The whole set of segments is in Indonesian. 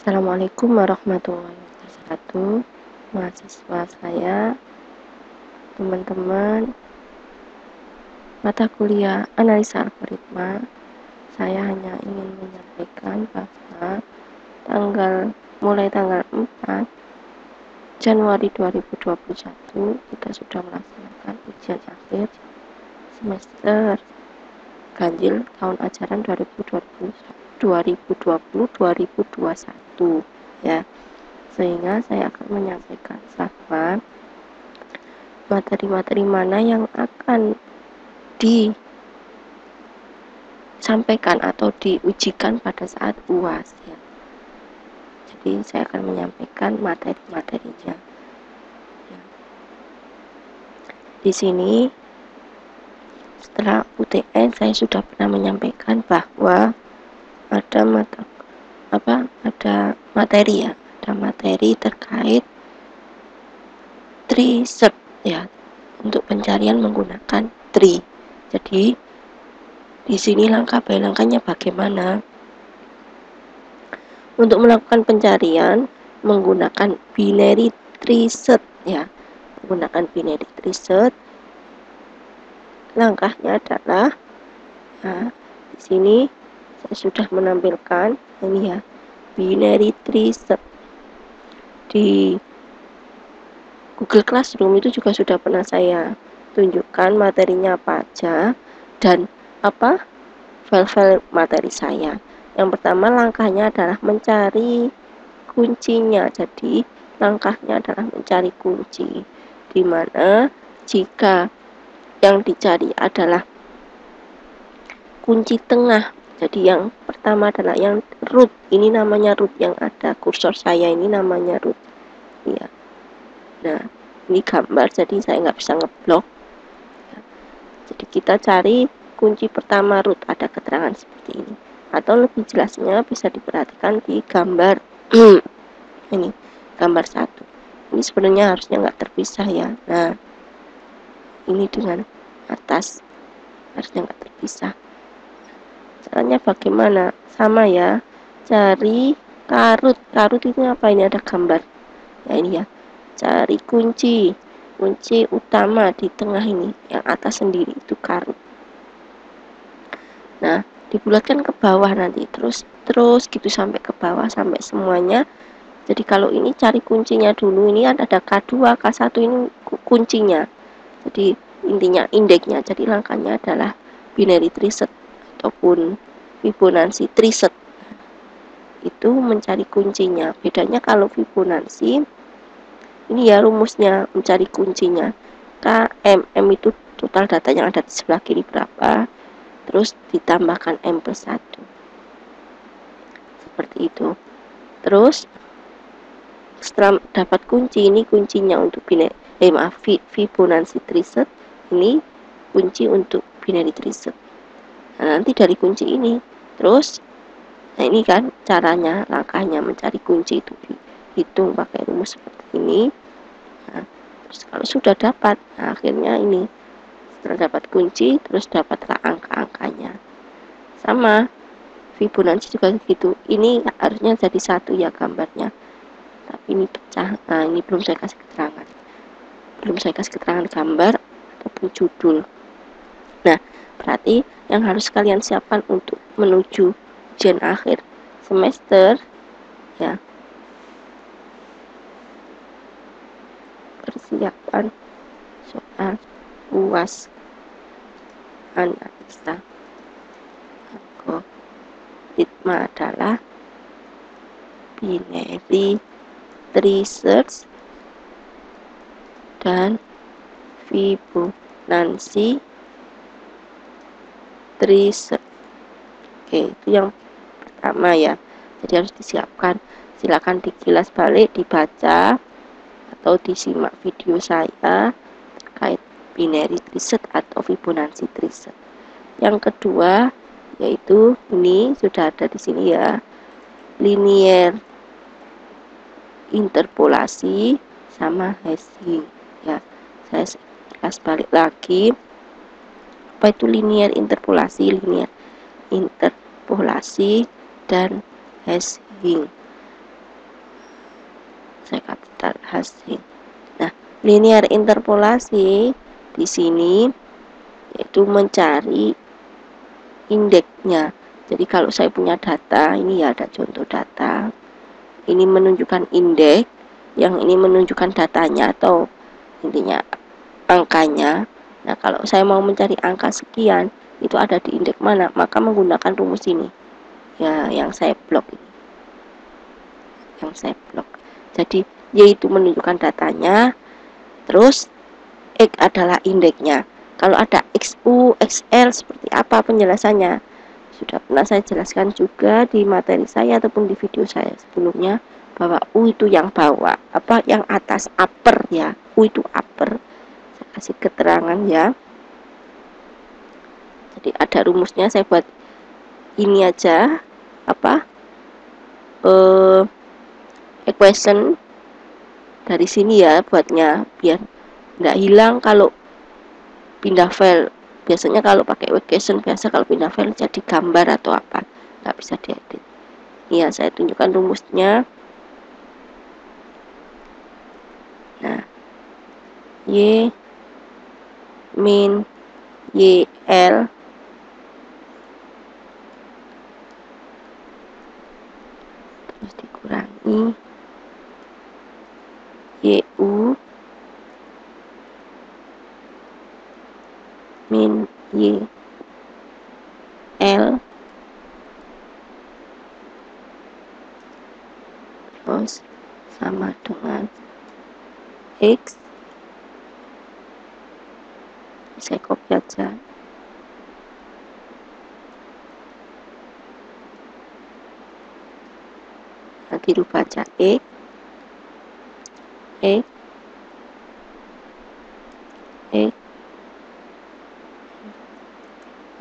Assalamualaikum warahmatullahi wabarakatuh. Mahasiswa saya, teman-teman, mata kuliah analisa algoritma, saya hanya ingin menyampaikan bahwa mulai tanggal 4 Januari 2021 kita sudah melaksanakan ujian akhir semester ganjil tahun ajaran 2020-2021 ya. Sehingga saya akan menyampaikan bahwa materi-materi mana yang akan disampaikan atau diujikan pada saat UAS ya. Jadi saya akan menyampaikan materi-materinya ya. Di sini setelah UTN saya sudah pernah menyampaikan bahwa ada materi terkait tree search ya, untuk pencarian menggunakan tree. Jadi di sini langkah by langkahnya bagaimana untuk melakukan pencarian menggunakan binary tree search ya. Menggunakan binary tree search, langkahnya adalah di sini saya sudah menampilkan ini ya, binary tree search. Di Google Classroom itu juga sudah pernah saya tunjukkan materinya apa aja dan file-file materi saya. Yang pertama langkahnya adalah mencari kuncinya. Jadi langkahnya adalah mencari kunci, dimana jika yang dicari adalah kunci tengah, jadi yang pertama adalah yang root, ini namanya root, yang ada kursor saya ini namanya root ya. Nah ini gambar, jadi saya nggak bisa ngeblok ya. Jadi kita cari kunci pertama root, ada keterangan seperti ini, atau lebih jelasnya bisa diperhatikan di gambar ini gambar 1. Ini sebenarnya harusnya nggak terpisah ya. Nah ini dengan atas harusnya nggak terpisah. Caranya bagaimana? Sama ya, cari karut. Karut itu apa? Ini ada gambar ya, ini ya. Cari kunci utama di tengah ini, yang atas sendiri itu karut. Nah dibulatkan ke bawah nanti, terus gitu sampai ke bawah sampai semuanya. Jadi kalau ini cari kuncinya dulu, ini ada K2, K1 ini kuncinya. Jadi intinya indeksnya. Jadi langkahnya adalah binary tree search ataupun Fibonacci tree search. Itu mencari kuncinya. Bedanya kalau Fibonacci ini ya rumusnya mencari kuncinya. M itu total data yang ada di sebelah kiri berapa, terus ditambahkan M+1. Seperti itu. Terus setelah dapat kunci, ini kuncinya untuk Fibonacci tree search, ini kunci untuk binary tree search. Nah, nanti dari kunci ini terus, nah ini kan caranya, langkahnya mencari kunci itu dihitung pakai rumus seperti ini. Nah, terus kalau sudah dapat, nah akhirnya ini setelah dapat kunci terus dapatlah angka-angkanya. Sama Fibonacci juga gitu, ini harusnya jadi 1 ya gambarnya, tapi ini pecah. Nah ini belum saya kasih keterangan gambar ataupun judul. Nah berarti yang harus kalian siapkan untuk menuju ujian akhir semester ya, persiapan soal UAS analisa algoritma adalah binary tree search dan Fibonacci tree search. Oke, itu yang pertama ya. Jadi harus disiapkan. Silakan dikilas balik, dibaca atau disimak video saya terkait binary tree search atau Fibonacci tree search. Yang kedua yaitu ini sudah ada di sini ya, linear interpolasi sama hashing ya. Saya kilas balik lagi, apa itu linear interpolasi dan hashing. hashing. Nah, linear interpolasi di sini yaitu mencari indeksnya. Jadi kalau saya punya data, ini ya ada contoh data. Ini menunjukkan indeks, yang ini menunjukkan datanya atau intinya angkanya. Nah, kalau saya mau mencari angka sekian, itu ada di indeks mana, maka menggunakan rumus ini. Ya, yang saya blok ini. Yang saya blok. Jadi, Y itu menunjukkan datanya, terus X adalah indeksnya. Kalau ada XU, XL seperti apa penjelasannya? Sudah pernah saya jelaskan juga di materi saya ataupun di video saya sebelumnya, bahwa U itu yang bawah, yang atas, upper ya. U itu upper. Saya kasih keterangan ya. Jadi ada rumusnya, saya buat ini aja equation dari sini ya buatnya, biar nggak hilang kalau pindah file. Biasanya kalau pakai equation biasa kalau pindah file jadi gambar atau apa, nggak bisa diedit. Iya, saya tunjukkan rumusnya. Nah, Y min YL terus dikurangi YU min YL terus sama dengan X. Saya copy aja. Nanti rubah aja X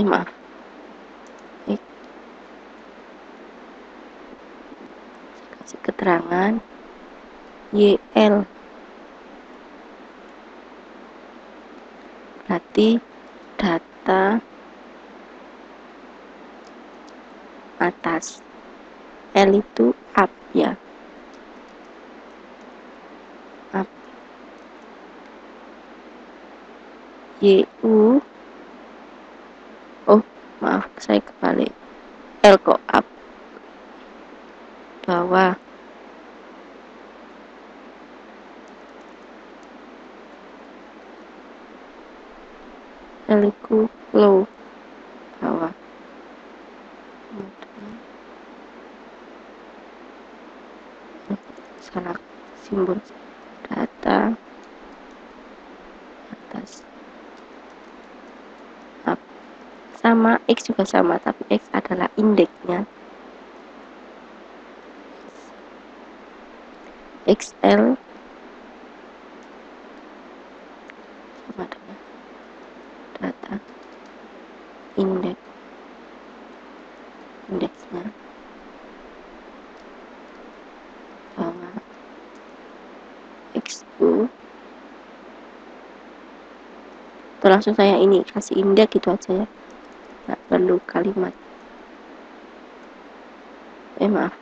maaf X. Saya kasih keterangan YL berarti data atas, L itu up ya, up. YU, oh maaf saya kebalik, L kok up, bawah. L itu low, bawah. Salah simbol, data atas, up. Sama X juga sama, tapi X adalah indeksnya. XL sama dengan data indeksnya bawah XU. Atau langsung saya ini kasih indeks gitu aja ya, nggak perlu kalimat, maaf,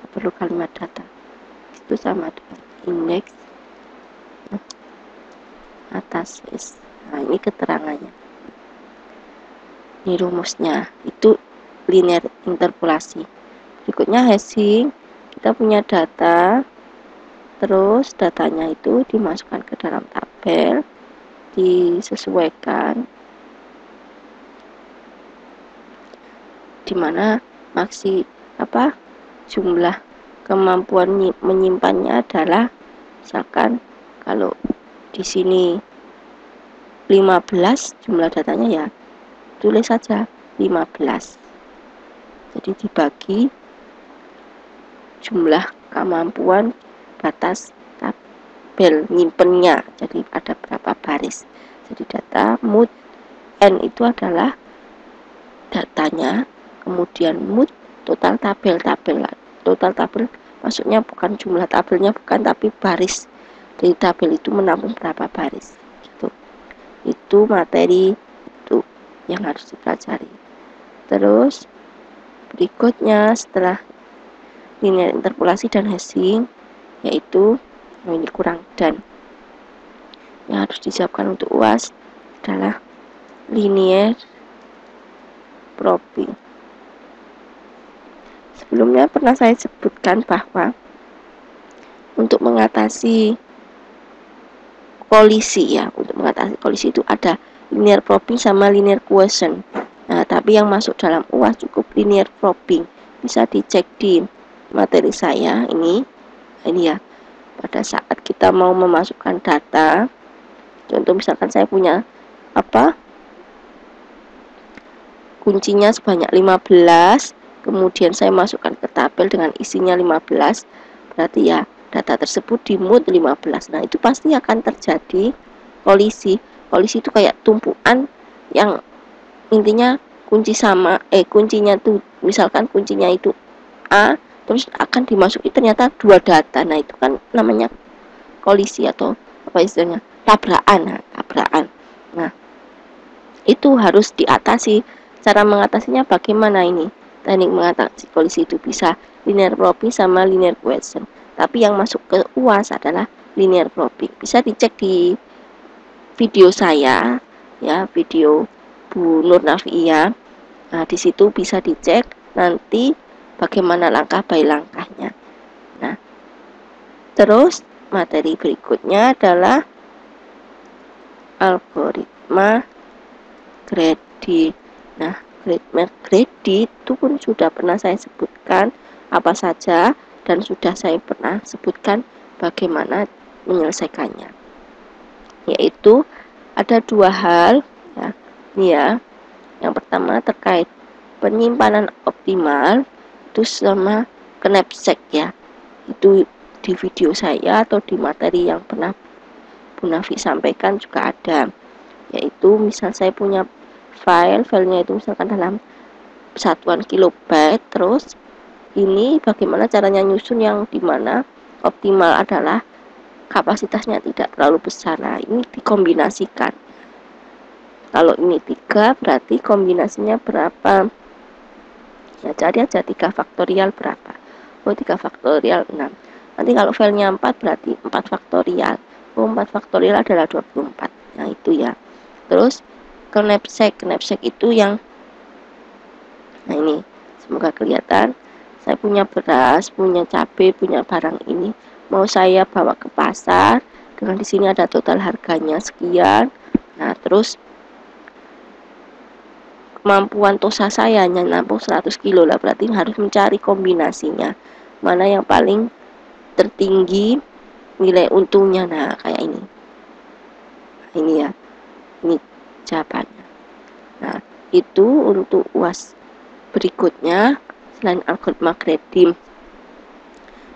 nggak perlu kalimat data. Itu sama dengan indeks atas S. Nah, ini keterangannya, ini rumusnya. Itu linear interpolasi. Berikutnya hashing. Kita punya data, terus datanya itu dimasukkan ke dalam tabel, disesuaikan dimana jumlah kemampuan menyimpannya adalah, misalkan kalau di sini 15 jumlah datanya ya, tulis saja 15. Jadi dibagi jumlah kemampuan batas tabel nyimpennya, jadi ada berapa baris. Jadi data mood N itu adalah datanya, kemudian mood total tabel. Total tabel maksudnya bukan jumlah tabelnya, bukan, tapi baris. Jadi tabel itu menampung berapa baris gitu. Itu materi itu yang harus dipelajari. Terus berikutnya setelah linear interpolasi dan hashing, yaitu ini kurang, dan yang harus disiapkan untuk UAS adalah linear probing. Sebelumnya pernah saya sebutkan bahwa untuk mengatasi kolisi itu ada linear probing sama linear question. Nah, tapi yang masuk dalam UAS cukup linear probing. Bisa dicek di materi saya ini ya. Pada saat kita mau memasukkan data, contoh misalkan saya punya kuncinya sebanyak 15, kemudian saya masukkan ke tabel dengan isinya 15, berarti ya data tersebut di mood 15. Nah, itu pasti akan terjadi kolisi. Kolisi itu kayak tumpuan yang intinya kuncinya tuh, misalkan kuncinya itu A, terus akan dimasuki ternyata 2 data. Nah, itu kan namanya kolisi atau apa istilahnya, tabrakan. Nah, itu harus diatasi. Cara mengatasinya bagaimana ini? Teknik mengatasi kolisi itu bisa linear probing sama linear question. Tapi yang masuk ke UAS adalah linear probing. Bisa dicek di video saya ya, video Bu Nur Nafia. Nah, di situ bisa dicek nanti bagaimana langkah by langkahnya. Nah, terus materi berikutnya adalah algoritma kredit. Nah, kredit itu pun sudah pernah saya sebutkan apa saja, dan sudah saya pernah sebutkan bagaimana menyelesaikannya. Yaitu ada 2 hal ya. Ini ya. Yang pertama terkait penyimpanan optimal itu sama knapsack ya. Itu di video saya atau di materi yang pernah Bu Nafi sampaikan juga ada. Yaitu misal saya punya filenya itu misalkan dalam satuan kilobyte, terus ini bagaimana caranya nyusun yang dimana optimal adalah kapasitasnya tidak terlalu besar. Nah, ini dikombinasikan. Kalau ini 3 berarti kombinasinya berapa? Ya, cari aja 3 faktorial berapa. 3 faktorial 6. Nanti kalau filenya 4 berarti 4 faktorial. 4 faktorial adalah 24. Nah, itu ya. Terus knapsack itu yang, nah ini semoga kelihatan. Saya punya beras, punya cabai, punya barang ini, mau saya bawa ke pasar dengan di sini ada total harganya sekian. Nah, terus kemampuan tosa saya hanya nampung 100 kilo lah, berarti harus mencari kombinasinya mana yang paling tertinggi nilai untungnya. Nah, kayak ini. Nah, ini ya, ini jawabannya. Nah, itu untuk UAS berikutnya. Selain algoritma kredit,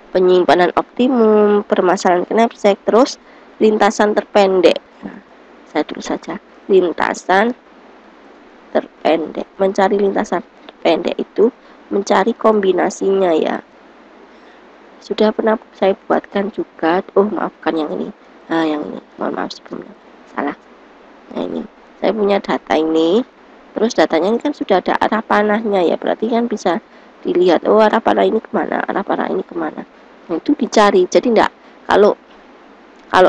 penyimpanan optimum, permasalahan knapsack, terus lintasan terpendek. Nah, saya tulis saja lintasan terpendek. Mencari lintasan terpendek itu mencari kombinasinya ya. Sudah pernah saya buatkan juga. Maafkan yang ini. Nah, yang ini. Mohon maaf sebelumnya. Salah. Nah, ini. Saya punya data ini. Terus datanya ini kan sudah ada arah panahnya ya. Berarti kan bisa dilihat, arah panah ini kemana, arah panah ini kemana. Nah, itu dicari. Jadi enggak, kalau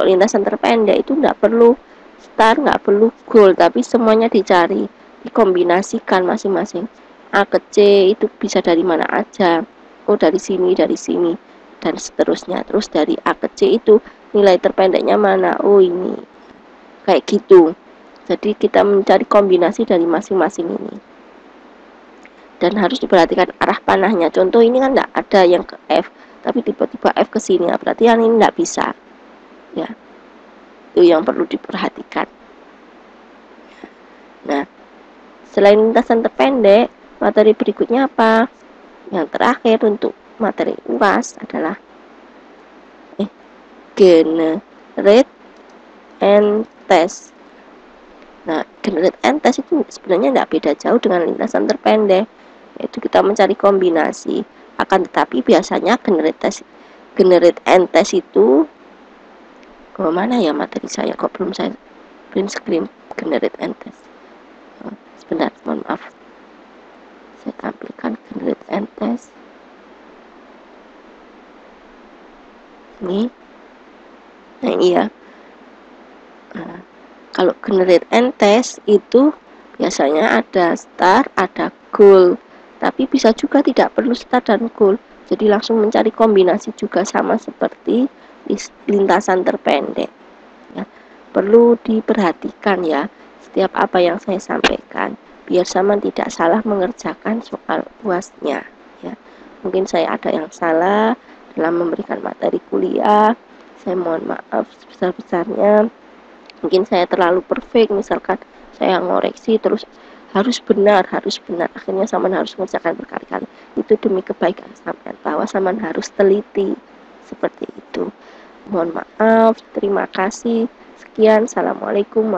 lintasan terpendek itu enggak perlu start, enggak perlu goal, tapi semuanya dicari, dikombinasikan masing-masing. A ke C itu bisa dari mana aja. Dari sini, dan seterusnya. Terus dari A ke C itu nilai terpendeknya mana? Ini. Kayak gitu. Jadi kita mencari kombinasi dari masing-masing ini. Dan harus diperhatikan arah panahnya. Contoh ini kan enggak ada yang ke F, tapi tiba-tiba F ke sini. Nah, berarti yang ini enggak bisa. Ya. Itu yang perlu diperhatikan. Nah, selain lintasan terpendek, materi berikutnya apa? Yang terakhir untuk materi UAS adalah generate and test. Nah, generate and test itu sebenarnya enggak beda jauh dengan lintasan terpendek. Yaitu kita mencari kombinasi. Akan tetapi biasanya generate and test itu mana ya materi saya, kok belum saya print screen generate and test. Sebentar, mohon maaf, saya tampilkan generate and test. Nah ini ya. Nah, kalau generate and test itu biasanya ada start, ada goal, tapi bisa juga tidak perlu start dan goal, jadi langsung mencari kombinasi juga sama seperti lintasan terpendek ya. Perlu diperhatikan ya setiap apa yang saya sampaikan biar sama tidak salah mengerjakan soal UASnya ya. Mungkin saya ada yang salah dalam memberikan materi kuliah, saya mohon maaf sebesar-besarnya. Mungkin saya terlalu perfect, misalkan saya ngoreksi terus harus benar, akhirnya Saman harus mengerjakan berkali-kali. Itu demi kebaikan Saman, bahwa Saman harus teliti seperti itu. Mohon maaf, terima kasih. Sekian, assalamualaikum.